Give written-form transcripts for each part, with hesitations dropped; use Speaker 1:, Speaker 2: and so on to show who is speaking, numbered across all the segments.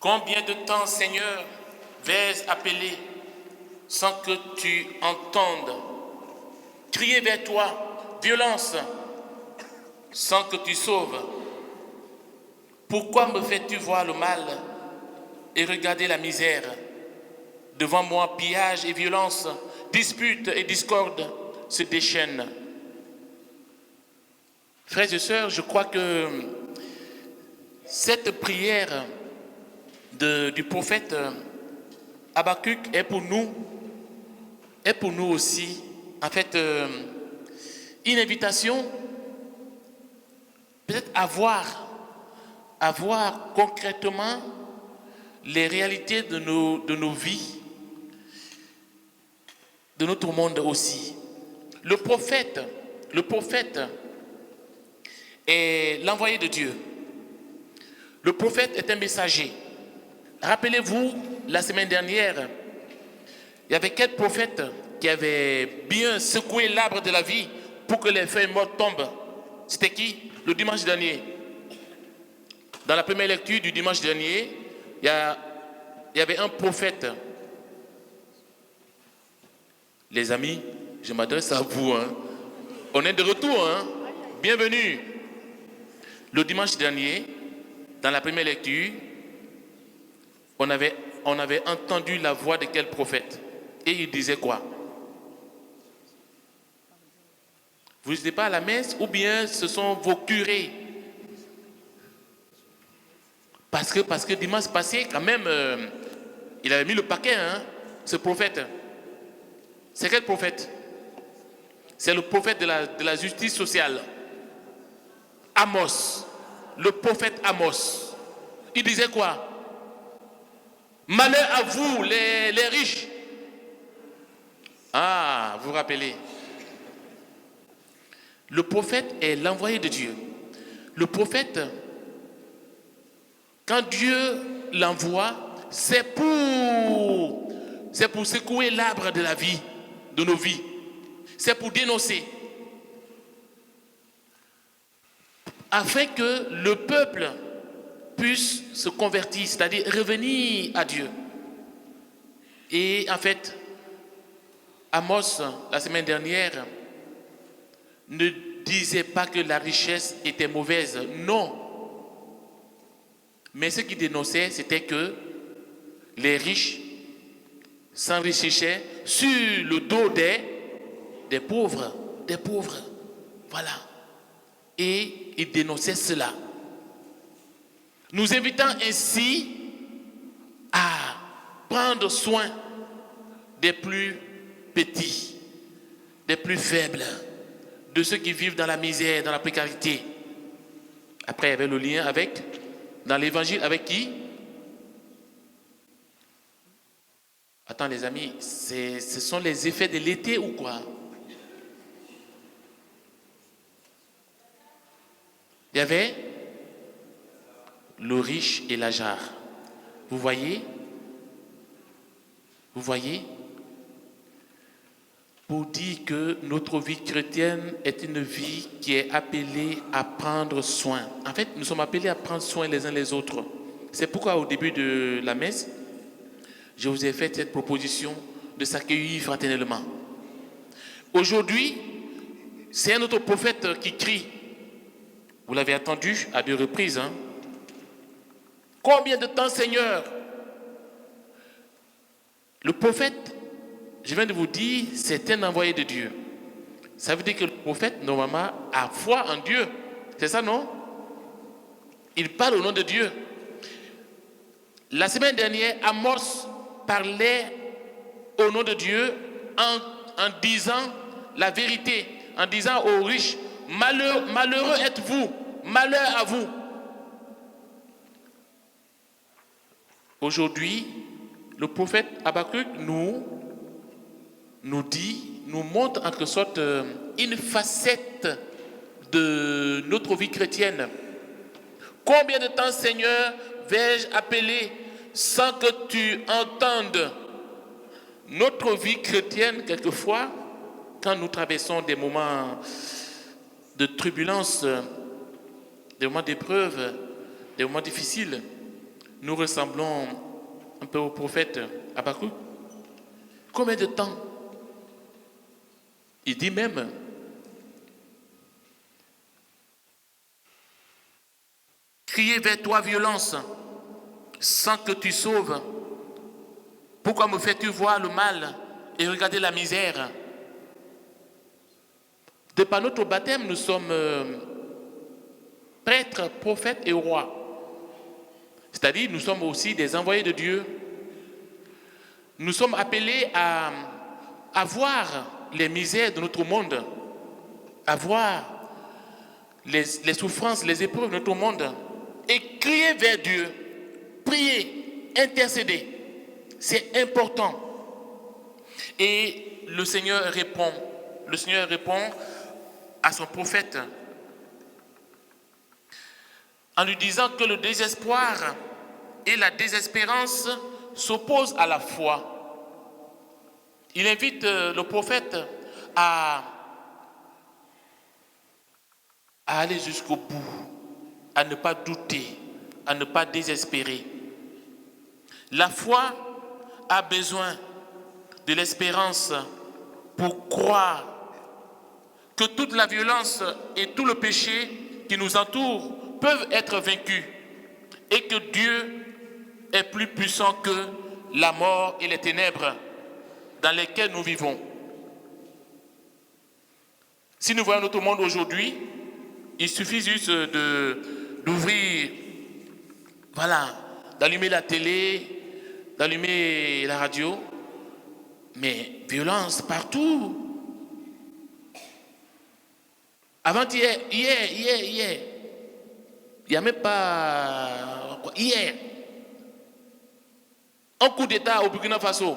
Speaker 1: Combien de temps, Seigneur, vais-je appeler sans que tu entendes? Crier vers toi, violence, sans que tu sauves. Pourquoi me fais-tu voir le mal et regarder la misère? Devant moi, pillage et violence, dispute et discorde se déchaînent. Frères et sœurs, je crois que cette prière du prophète Habakkuk est pour nous aussi, en fait, une invitation peut-être à voir concrètement les réalités de nos vies, de notre monde aussi. Le prophète est l'envoyé de Dieu. Le prophète est un messager. Rappelez-vous, la semaine dernière, il y avait quel prophète qui avait bien secoué l'arbre de la vie pour que les feuilles mortes tombent? C'était qui? Le dimanche dernier. Dans la première lecture du dimanche dernier, il y avait un prophète. Les amis, je m'adresse à vous. On est de retour. Bienvenue. Le dimanche dernier, dans la première lecture, on avait entendu la voix de quel prophète? Et il disait quoi? Vous n'étiez pas à la messe ou bien ce sont vos curés? Parce que dimanche passé, quand même, il avait mis le paquet, ce prophète. C'est quel prophète? C'est le prophète de la justice sociale. Amos. Le prophète Amos. Il disait quoi? Malheur à vous, les riches. Ah, vous vous rappelez. Le prophète est l'envoyé de Dieu. Le prophète, quand Dieu l'envoie, c'est pour secouer l'arbre de la vie, de nos vies. C'est pour dénoncer. Afin que le peuple puisse se convertir, c'est-à-dire revenir à Dieu. Et en fait, Amos, la semaine dernière, ne disait pas que la richesse était mauvaise. Non. Mais ce qu'il dénonçait, c'était que les riches s'enrichissaient sur le dos des pauvres. Des pauvres. Voilà. Et il dénonçait cela. Nous invitons ainsi à prendre soin des plus petits, des plus faibles, de ceux qui vivent dans la misère, dans la précarité. Après, il y avait le lien dans l'évangile, avec qui? Attends les amis, ce sont les effets de l'été ou quoi? Il y avait le riche et la jarre. Vous voyez? Vous voyez? Pour dire que notre vie chrétienne est une vie qui est appelée à prendre soin. En fait, nous sommes appelés à prendre soin les uns les autres. C'est pourquoi au début de la messe, je vous ai fait cette proposition de s'accueillir fraternellement. Aujourd'hui, c'est un autre prophète qui crie. Vous l'avez entendu à 2 reprises. Combien de temps, Seigneur? Le prophète, je viens de vous dire, c'est un envoyé de Dieu. Ça veut dire que le prophète, normalement, a foi en Dieu. C'est ça, non? Il parle au nom de Dieu. La semaine dernière, Amos parlait au nom de Dieu en disant la vérité, en disant aux riches, malheureux êtes-vous, malheur à vous. Aujourd'hui, le prophète Habakkuk nous montre en quelque sorte une facette de notre vie chrétienne. Combien de temps, Seigneur, vais-je appeler sans que tu entendes? Notre vie chrétienne, quelquefois, quand nous traversons des moments de turbulence, des moments d'épreuve, des moments difficiles, nous ressemblons un peu au prophète Habakkuk. Combien de temps? Il dit même, crier vers toi violence, sans que tu sauves. Pourquoi me fais-tu voir le mal et regarder la misère? De par notre baptême, nous sommes prêtres, prophètes et rois. C'est-à-dire, nous sommes aussi des envoyés de Dieu. Nous sommes appelés à voir les misères de notre monde, à voir les souffrances, les épreuves de notre monde et crier vers Dieu, prier, intercéder. C'est important. Et le Seigneur répond à son prophète en lui disant que le désespoir et la désespérance s'opposent à la foi. Il invite le prophète à aller jusqu'au bout, à ne pas douter, à ne pas désespérer. La foi a besoin de l'espérance pour croire que toute la violence et tout le péché qui nous entoure peuvent être vaincus et que Dieu est plus puissant que la mort et les ténèbres dans lesquelles nous vivons. Si nous voyons notre monde aujourd'hui, il suffit juste d'ouvrir, d'allumer la télé, d'allumer la radio, mais violence partout. Avant-hier, hier, il n'y a même pas... Hier, un coup d'État au Burkina Faso.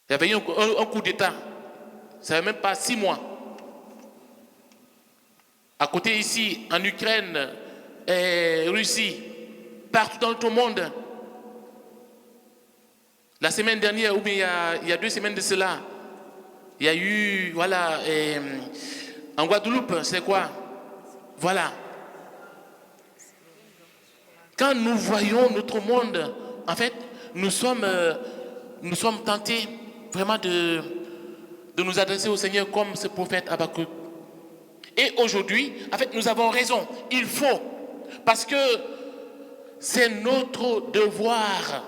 Speaker 1: Il y avait eu un coup d'État. Ça ne fait même pas 6 mois. À côté ici, en Ukraine, Russie, partout dans tout le monde. La semaine dernière, ou bien il y a 2 semaines de cela, il y a eu, en Guadeloupe, c'est quoi? Voilà. Quand nous voyons notre monde, en fait, nous sommes tentés vraiment de nous adresser au Seigneur comme ce prophète Habakkuk. Et aujourd'hui, en fait, nous avons raison. Il faut. Parce que c'est notre devoir,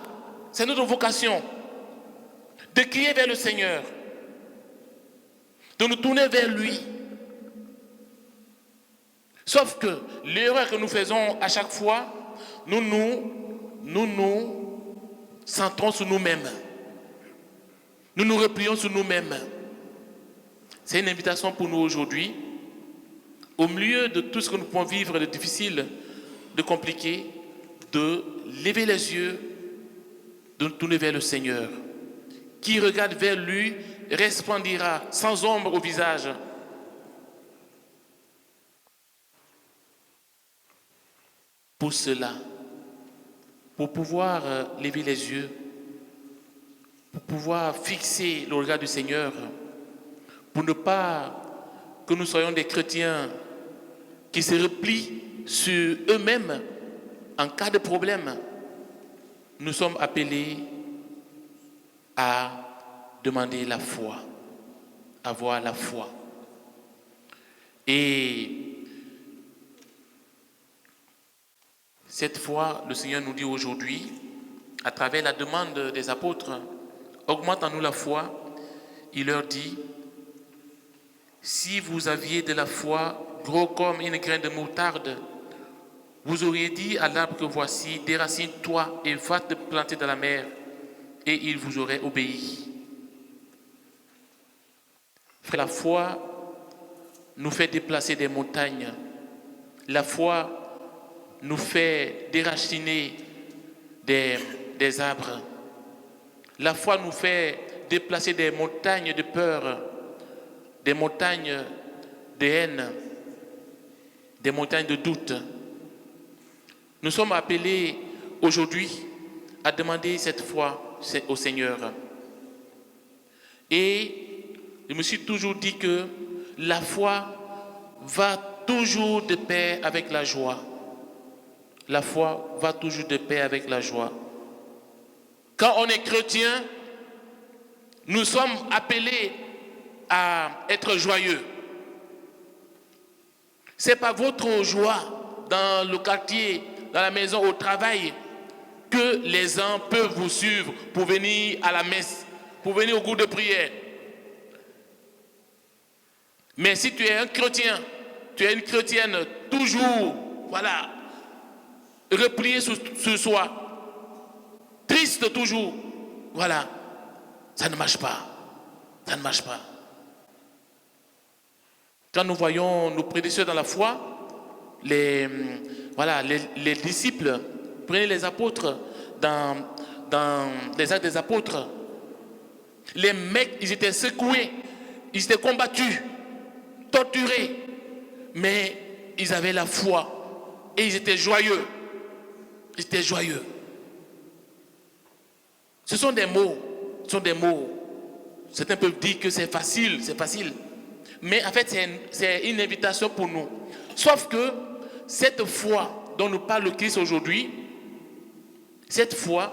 Speaker 1: c'est notre vocation de crier vers le Seigneur, de nous tourner vers lui. Sauf que l'erreur que nous faisons à chaque fois, nous centrons sur nous-mêmes. Nous nous replions sur nous-mêmes. C'est une invitation pour nous aujourd'hui, au milieu de tout ce que nous pouvons vivre de difficile, de compliqué, de lever les yeux, de nous tourner vers le Seigneur. Qui regarde vers lui resplendira sans ombre au visage. Pour cela, pour pouvoir lever les yeux, pour pouvoir fixer le regard du Seigneur, pour ne pas que nous soyons des chrétiens qui se replient sur eux-mêmes en cas de problème, nous sommes appelés à demander la foi, avoir la foi. Et cette foi, le Seigneur nous dit aujourd'hui, à travers la demande des apôtres, augmente en nous la foi. Il leur dit, si vous aviez de la foi, gros comme une graine de moutarde, vous auriez dit à l'arbre que voici, déracine-toi et va te planter dans la mer, et il vous aurait obéi. La foi nous fait déplacer des montagnes. La foi nous fait déraciner des arbres. La foi nous fait déplacer des montagnes de peur, des montagnes de haine, des montagnes de doute. Nous sommes appelés aujourd'hui à demander cette foi au Seigneur. Et je me suis toujours dit que la foi va toujours de pair avec la joie. la foi va toujours de pair avec la joie. Quand on est chrétien, nous sommes appelés à être joyeux. Ce n'est pas votre joie dans le quartier, dans la maison, au travail, que les gens peuvent vous suivre pour venir à la messe, pour venir au groupe de prière. Mais si tu es un chrétien, tu es une chrétienne toujours, voilà, repliée sur soi, triste toujours, voilà, ça ne marche pas. Ça ne marche pas. Quand nous voyons nos prédécesseurs dans la foi, les disciples, prenez les apôtres dans les actes des apôtres, les mecs, ils étaient secoués, ils étaient combattus, torturés, mais ils avaient la foi et ils étaient joyeux. Ils étaient joyeux. Ce sont des mots, Certains peuvent dire que c'est facile. Mais en fait, c'est une invitation pour nous. Sauf que cette foi dont nous parle le Christ aujourd'hui, cette foi,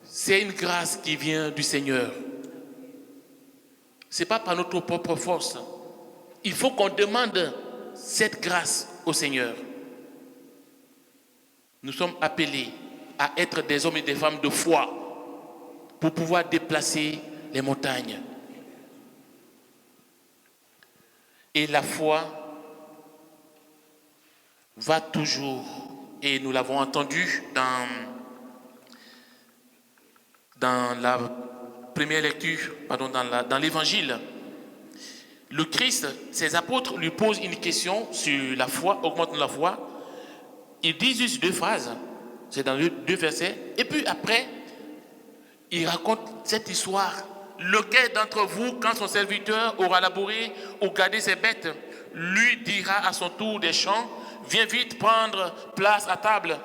Speaker 1: c'est une grâce qui vient du Seigneur. Ce n'est pas par notre propre force. Il faut qu'on demande cette grâce au Seigneur. Nous sommes appelés à être des hommes et des femmes de foi pour pouvoir déplacer les montagnes. Et la foi va toujours, et nous l'avons entendu dans la première lecture, dans l'évangile, le Christ, ses apôtres lui posent une question sur la foi, augmente la foi. Ils disent juste 2 phrases, c'est dans 2 versets, et puis après, il raconte cette histoire. Lequel d'entre vous, quand son serviteur aura labouré ou gardé ses bêtes, lui dira à son tour des champs, viens vite prendre place à table.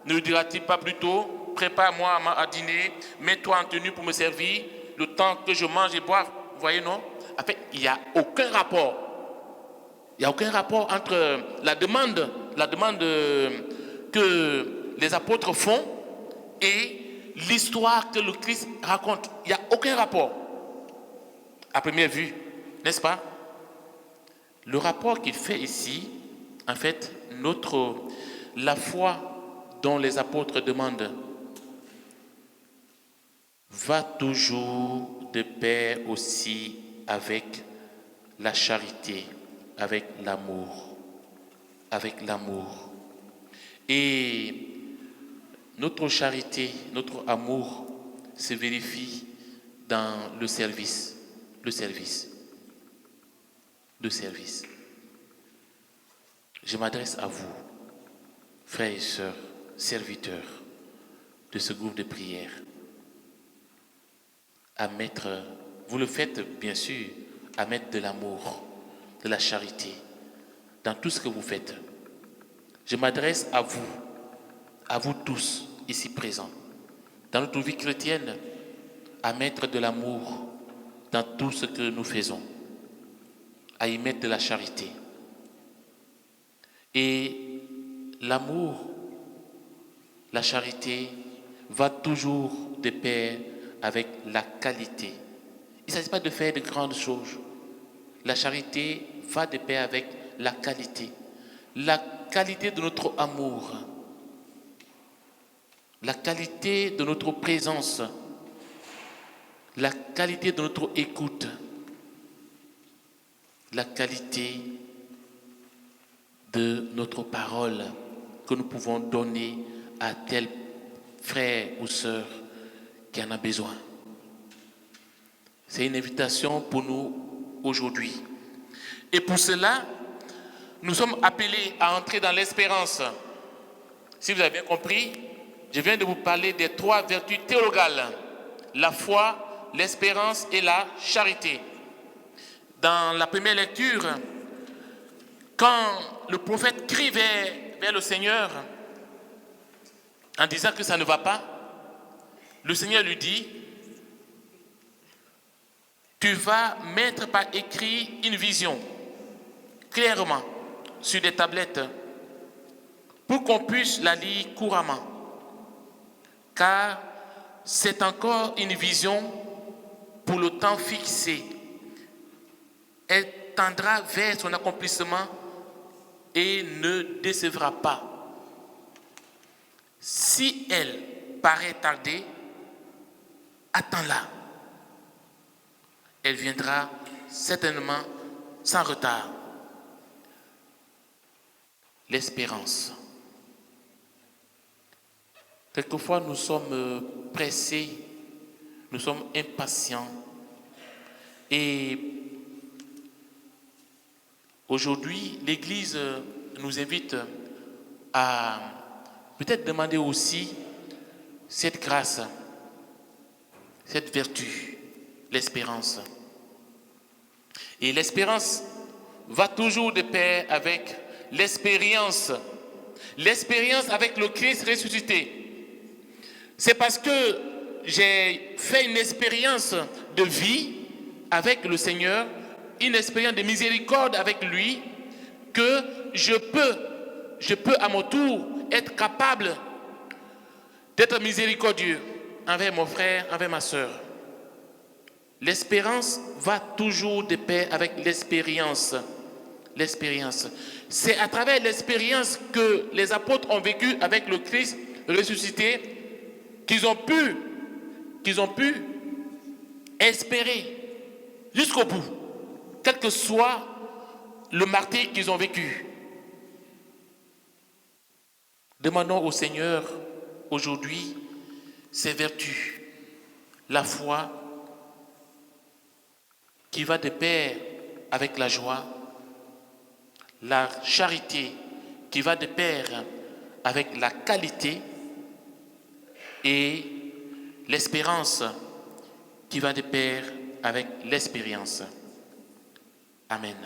Speaker 1: Ne lui dira-t-il pas plutôt, prépare-moi à dîner, mets-toi en tenue pour me servir, le temps que je mange et boive. Vous voyez, non? En fait, il n'y a aucun rapport. Il n'y a aucun rapport entre la demande que les apôtres font et l'histoire que le Christ raconte. Il n'y a aucun rapport. À première vue, n'est-ce pas? Le rapport qu'il fait ici, en fait, la foi dont les apôtres demandent va toujours de pair aussi avec la charité, avec l'amour. Et notre charité, notre amour se vérifie dans le service. Je m'adresse à vous, frères et sœurs, serviteurs de ce groupe de prière, vous le faites bien sûr, à mettre de l'amour, de la charité dans tout ce que vous faites. Je m'adresse à vous tous ici présents, dans notre vie chrétienne, à mettre de l'amour dans tout ce que nous faisons, à y mettre de la charité. Et l'amour, la charité va toujours de pair avec la qualité. Il ne s'agit pas de faire de grandes choses. La charité va de pair avec la qualité. La qualité de notre amour, la qualité de notre présence, la qualité de notre écoute, la qualité de notre parole que nous pouvons donner à tel frère ou sœur qui en a besoin. C'est une invitation pour nous aujourd'hui. Et pour cela, nous sommes appelés à entrer dans l'espérance. Si vous avez bien compris, je viens de vous parler des 3 vertus théologales: la foi, l'espérance et la charité. Dans la première lecture, quand le prophète crie vers le Seigneur en disant que ça ne va pas, le Seigneur lui dit: tu vas mettre par écrit une vision, clairement, sur des tablettes, pour qu'on puisse la lire couramment, car c'est encore une vision pour le temps fixé. Elle tendra vers son accomplissement et ne décevra pas. Si elle paraît tarder, attends-la. Elle viendra certainement sans retard. L'espérance. Quelquefois, nous sommes pressés, nous sommes impatients. Et aujourd'hui, l'Église nous invite à peut-être demander aussi cette grâce, cette vertu, l'espérance. Et l'espérance va toujours de pair avec l'expérience. L'expérience avec le Christ ressuscité. C'est parce que j'ai fait une expérience de vie avec le Seigneur, une expérience de miséricorde avec lui, que je peux à mon tour être capable d'être miséricordieux envers mon frère, envers ma sœur. L'espérance va toujours de pair avec l'expérience. L'expérience. C'est à travers l'expérience que les apôtres ont vécu avec le Christ ressuscité qu'ils ont pu espérer jusqu'au bout, quel que soit le martyre qu'ils ont vécu. Demandons au Seigneur aujourd'hui ses vertus, la foi qui va de pair avec la joie, la charité qui va de pair avec la qualité et l'espérance qui va de pair avec l'expérience. Amen.